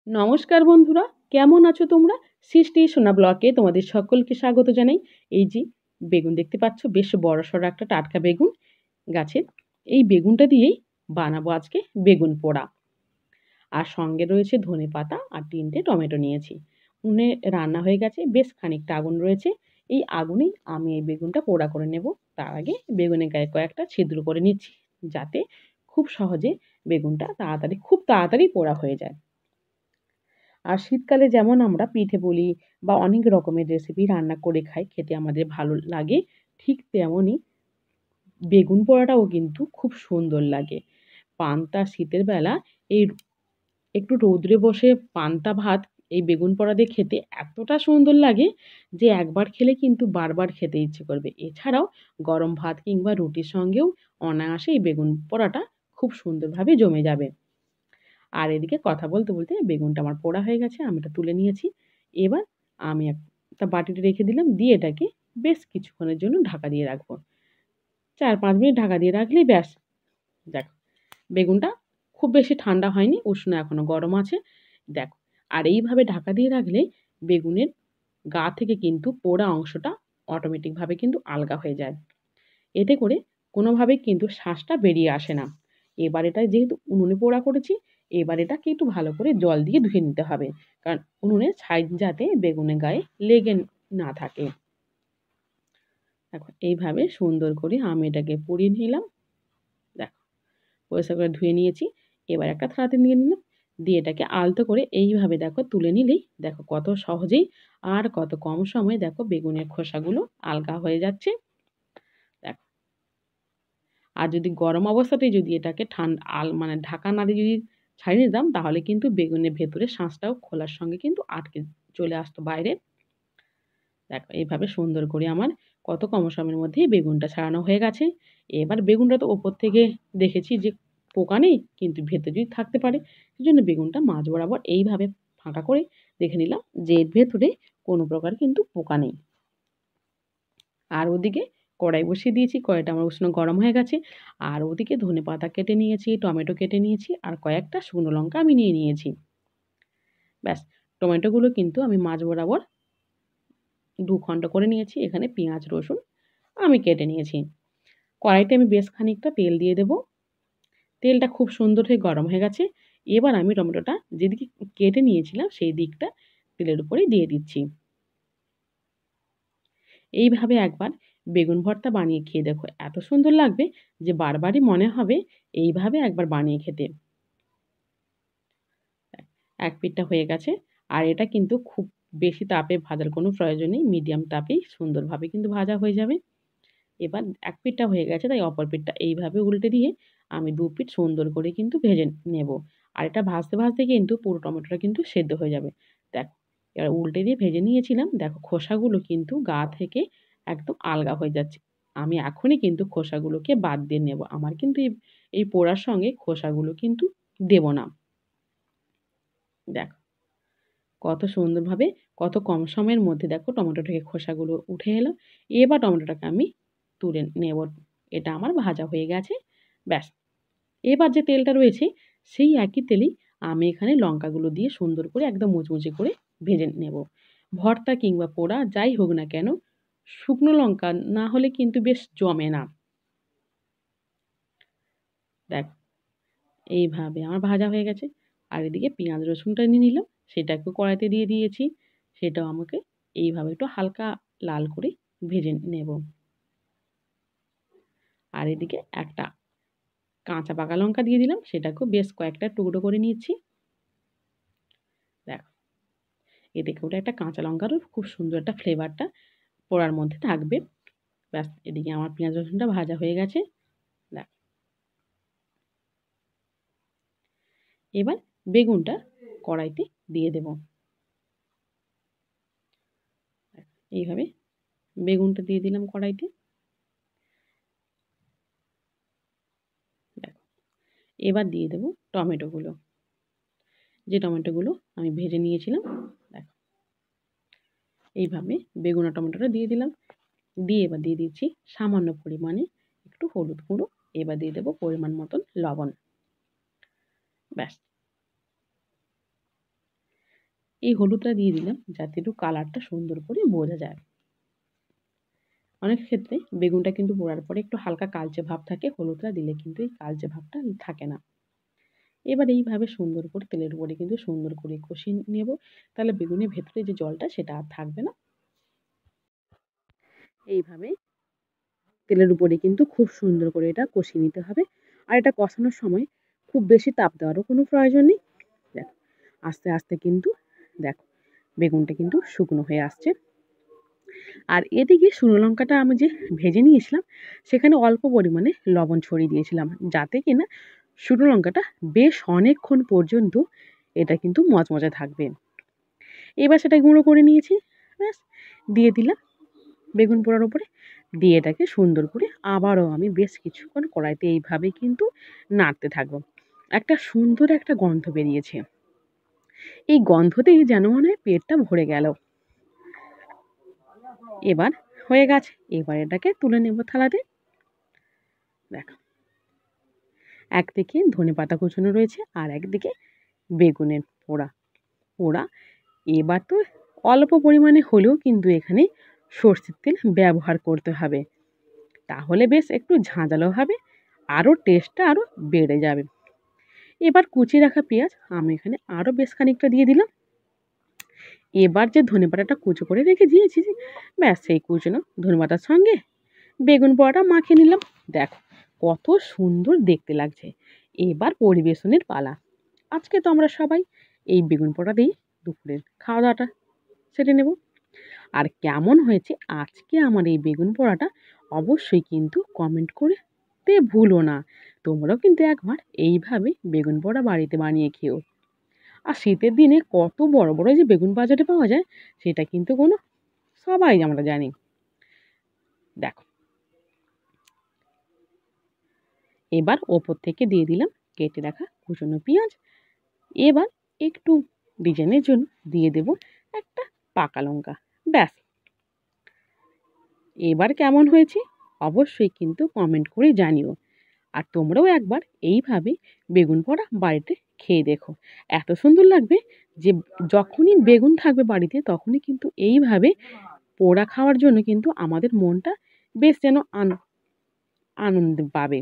নমস্কার বন্ধুরা, কেমন আছো তোমরা? সৃষ্টি সোনা ব্লকে তোমাদের সকলকে স্বাগত জানাই। এই যে বেগুন দেখতে পাচ্ছ, বেশ বড়সড় একটা টাটকা বেগুন গাছের। এই বেগুনটা দিয়েই বানাবো আজকে বেগুন পোড়া। আর সঙ্গে রয়েছে ধনেপাতা আর ৩ টে টমেটো নিয়েছি। উনুনে রান্না হয়ে গেছে, বেশ খানিকটা আগুন রয়েছে। এই আগুনেই আমি এই বেগুনটা পোড়া করে নেব। তার আগে বেগুনের গায়ে কয়েকটা ছিদ্র করে নিচ্ছি, যাতে খুব সহজে বেগুনটা খুব তাড়াতাড়ি পোড়া হয়ে যায়। আর শীতকালে যেমন আমরা পিঠে পুলি বা অনেক রকমের রেসিপি রান্না করে খাই, খেতে আমাদের ভালো লাগে, ঠিক তেমনই বেগুন পোড়াটাও কিন্তু খুব সুন্দর লাগে। পান্তা শীতের বেলা এই একটু রৌদ্রে বসে পান্তা ভাত এই বেগুন পোড়া দিয়ে খেতে এতটা সুন্দর লাগে যে একবার খেলে কিন্তু বারবার খেতে ইচ্ছে করবে। এছাড়াও গরম ভাত কিংবা রুটির সঙ্গেও অনায়াসে এই বেগুন পোড়াটা খুব সুন্দরভাবে জমে যাবে। আর এদিকে কথা বলতে, বলতে বেগুনটা আমার পোড়া হয়ে গেছে। আমি এটা তুলে নিয়েছি। এবার আমি একটা বাটিতে রেখে দিলাম। দিয়ে এটাকে বেশ কিছুক্ষণের জন্য ঢাকা দিয়ে রাখবো। ৪-৫ মিনিট ঢাকা দিয়ে রাখলেই ব্যাস। দেখো, বেগুনটা খুব বেশি ঠান্ডা হয়নি, উষ্ণ এখনো গরম আছে। দেখো, আর এইভাবে ঢাকা দিয়ে রাখলে বেগুনের গা থেকে কিন্তু পোড়া অংশটা অটোমেটিকভাবে কিন্তু আলগা হয়ে যায়। এতে করে কোনোভাবেই কিন্তু শাঁসটা বেরিয়ে আসে না। এবার এটা যেহেতু উনুনে পোড়া করেছি, এবার এটাকে একটু ভালো করে জল দিয়ে ধুয়ে নিতে হবে। কারণ উনুনের ছাই যাতে বেগুনের গায়ে লেগে না থাকে। দেখো, এইভাবে সুন্দর করে আমি এটাকে পুড়িয়ে নিলাম। দেখো, পরিষ্কার করে ধুয়ে নিয়েছি। এবার একটা থালাতে নিয়ে নিলাম। দিয়ে এটাকে আলতো করে এইভাবে দেখো তুলে নিলেই দেখো কত সহজেই আর কত কম সময়ে দেখো বেগুনের খোসাগুলো আলগা হয়ে যাচ্ছে। দেখো, আর যদি গরম অবস্থাতেই যদি এটাকে মানে ঢাকা না দিয়ে যদি ছাড়িয়ে নিতাম, তাহলে কিন্তু বেগুনের ভেতরে শাঁসটাও খোলার সঙ্গে কিন্তু আটকে চলে আসতো বাইরে। দেখো, এইভাবে সুন্দর করে আমার কত কম সময়ের মধ্যেই বেগুনটা ছাড়ানো হয়ে গেছে। এবার বেগুনটা তো ওপর থেকে দেখেছি যে পোকা নেই, কিন্তু ভেতরে যদি থাকতে পারে, সেজন্য বেগুনটা মাঝ বরাবর এইভাবে ফাঁকা করে দেখে নিলাম যে এর ভেতরে কোনো প্রকার কিন্তু পোকা নেই। আর ওদিকে কড়াই বসিয়ে দিয়েছি। কড়াইটা আমার উষ্ণ গরম হয়ে গেছে। আর ওদিকে ধনেপাতা কেটে নিয়েছি, টমেটো কেটে নিয়েছি আর কয়েকটা শুকনো লঙ্কা আমি নিয়ে নিয়েছি। ব্যাস, টমেটোগুলো কিন্তু আমি মাঝ বরাবর ২ খণ্ড করে নিয়েছি। এখানে পেঁয়াজ, রসুন আমি কেটে নিয়েছি। কড়াইতে আমি বেশ খানিকটা তেল দিয়ে দেব। তেলটা খুব সুন্দর হয়ে গরম হয়ে গেছে। এবার আমি টমেটোটা যেদিকে কেটে নিয়েছিলাম সেই দিকটা তেলের উপরেই দিয়ে দিচ্ছি। এইভাবে একবার বেগুন ভর্তা বানিয়ে খেয়ে দেখো, এত সুন্দর লাগবে যে বারবারই মনে হবে এইভাবে একবার বানিয়ে খেতে। এক পিঠটা হয়ে গেছে। আর এটা কিন্তু খুব বেশি তাপে ভাজার কোনো প্রয়োজন নেই। মিডিয়াম তাপেই সুন্দরভাবে কিন্তু ভাজা হয়ে যাবে। এবার এক পিঠটা হয়ে গেছে, তাই অপর পিঠটা এইভাবে উল্টে দিয়ে আমি ২ পিঠ সুন্দর করে কিন্তু ভেজে নেব। আর এটা ভাজতে, ভাজতে কিন্তু পুরো টমেটোটা কিন্তু সেদ্ধ হয়ে যাবে। দেখো, এবার উল্টে দিয়ে ভেজে নিয়েছিলাম। দেখো, খোসাগুলো কিন্তু গা থেকে একদম আলগা হয়ে যাচ্ছে। আমি এখনই কিন্তু খোসাগুলোকে বাদ দিয়ে নেব। আমার কিন্তু এই পোড়ার সঙ্গে খোসাগুলো কিন্তু দেব না। দেখো, কত সুন্দরভাবে কত কম সময়ের মধ্যে দেখো টমেটো থেকে খোসাগুলো উঠে এলো। এবার টমেটোটাকে আমি তুলে নেব। এটা আমার ভাজা হয়ে গেছে। ব্যাস, এবার যে তেলটা রয়েছে সেই একই তেলেই আমি এখানে লঙ্কাগুলো দিয়ে সুন্দর করে একদম মুচমুচে করে ভেজে নেব। ভর্তা কিংবা পোড়া যাই হোক না কেন, শুকনো লঙ্কা না হলে কিন্তু বেশ জমে না। দেখ, এইভাবে আমার ভাজা হয়ে গেছে। আর এদিকে পেঁয়াজ রসুনটা নিয়ে নিলাম, সেটা একটু কড়াইতে দিয়ে দিয়েছি। সেটাও আমাকে এইভাবে একটু হালকা লাল করে ভেজে নেব। আর এদিকে একটা কাঁচা পাকা লঙ্কা দিয়ে দিলাম, সেটাকেও বেশ কয়েকটা টুকরো করে নিচ্ছি। দেখো, এতে করে একটা কাঁচা লঙ্কারও খুব সুন্দর একটা ফ্লেভারটা পোড়ার মধ্যে থাকবে। ব্যাস, এদিকে আমার পেঁয়াজ রসুনটা ভাজা হয়ে গেছে। দেখ, এবার বেগুনটা কড়াইতে দিয়ে দেব। এইভাবে বেগুনটা দিয়ে দিলাম কড়াইতে। দেখো, এবার দিয়ে দেব টমেটোগুলো। যে টমেটোগুলো আমি ভেজে নিয়েছিলাম। দেখো, এইভাবে বেগুন আর টমেটোটা দিয়ে দিলাম। দিয়ে এবার দিয়ে দিচ্ছি সামান্য পরিমাণে একটু হলুদ গুঁড়ো। এবার দিয়ে দেবো পরিমাণ মতন লবণ। ব্যাস, এই হলুদটা দিয়ে দিলাম যাতে একটু কালারটা সুন্দর করে বোঝা যায়। অনেক ক্ষেত্রে বেগুনটা কিন্তু পোড়ার পরে একটু হালকা কালচে ভাব থাকে, হলুদটা দিলে কিন্তু এই কালচে ভাবটা থাকে না। এবার এইভাবে সুন্দর করে তেলের উপরে কিন্তু সুন্দর করে কষিয়ে নেব, তাহলে বেগুনের ভেতরে যে জলটা সেটা আর থাকবে না। এইভাবে তেলের উপরে কিন্তু খুব সুন্দর করে এটা কষিয়ে নিতে হবে। আর এটা কষানোর সময় খুব বেশি তাপ দেওয়ারও কোনো প্রয়োজন নেই। দেখো আস্তে আস্তে কিন্তু দেখো বেগুনটা কিন্তু শুকনো হয়ে আসছে। আর এদিকে শুকনো লঙ্কাটা আমি যে ভেজে নিয়েছিলাম সেখানে অল্প পরিমাণে লবণ ছড়িয়ে দিয়েছিলাম, যাতে কিনা শুকনো লঙ্কাটা বেশ অনেকক্ষণ পর্যন্ত এটা কিন্তু মচমচে থাকবে। এবার সেটা গুঁড়ো করে নিয়েছি, ব্যাস দিয়ে দিলাম বেগুন পোড়ার উপরে, দিয়ে এটাকে সুন্দর করে আবারও আমি বেশ কিছুক্ষণ কড়াইতে এইভাবে কিন্তু নাড়তে থাকবো। একটা সুন্দর একটা গন্ধ বেরিয়েছে, এই গন্ধতেই যেন মনে হয় পেটটা ভরে গেল। এবার হয়ে গেছে, এবার এটাকে তুলে নেব থালাতে। দেখো একদিকে ধনেপাতা কুচনো রয়েছে আর একদিকে বেগুনের পোড়া পোড়া। এবার তো অল্প পরিমাণে হলেও কিন্তু এখানে সরষের তেল ব্যবহার করতে হবে, তাহলে বেশ একটু ঝাঁঝালো হবে, আরও টেস্টটা আরও বেড়ে যাবে। এবার কুচিয়ে রাখা পেঁয়াজ আমি এখানে আরও বেশ খানিকটা দিয়ে দিলাম। এবার যে ধনেপাতাটা কুচো করে রেখে দিয়েছি, ব্যাস সেই কুচনো ধনেপাতার সঙ্গে বেগুন পোড়াটা মাখিয়ে নিলাম। দেখো কত সুন্দর দেখতে লাগছে। এবার পরিবেশনের পালা। আজকে তো আমরা সবাই এই বেগুন পোড়া দিয়েই দুপুরের খাওয়া দাওয়াটা সেরে নেব। আর কেমন হয়েছে আজকে আমার এই বেগুন পোড়াটা অবশ্যই কিন্তু কমেন্ট করতে ভুলো না। তোমরাও কিন্তু একবার এইভাবে বেগুন পোড়া বাড়িতে বানিয়ে খেও। আর শীতের দিনে কত বড় বড় যে বেগুন বাজারে পাওয়া যায় সেটা কিন্তু সবাই আমরা জানি। দেখো এবার ওপর থেকে দিয়ে দিলাম কেটে রাখা কুচনো পেঁয়াজ। এবার একটু ডিজাইনের জন্য দিয়ে দেব একটা পাকা লঙ্কা। ব্যাস এবার কেমন হয়েছে অবশ্যই কিন্তু কমেন্ট করে জানিও। আর তোমরাও একবার এইভাবে বেগুন পোড়া বাড়িতে খেয়ে দেখো, এত সুন্দর লাগবে যে যখনই বেগুন থাকবে বাড়িতে তখনই কিন্তু এইভাবে পোড়া খাওয়ার জন্য কিন্তু আমাদের মনটা বেশ যেন আনন্দ পাবে।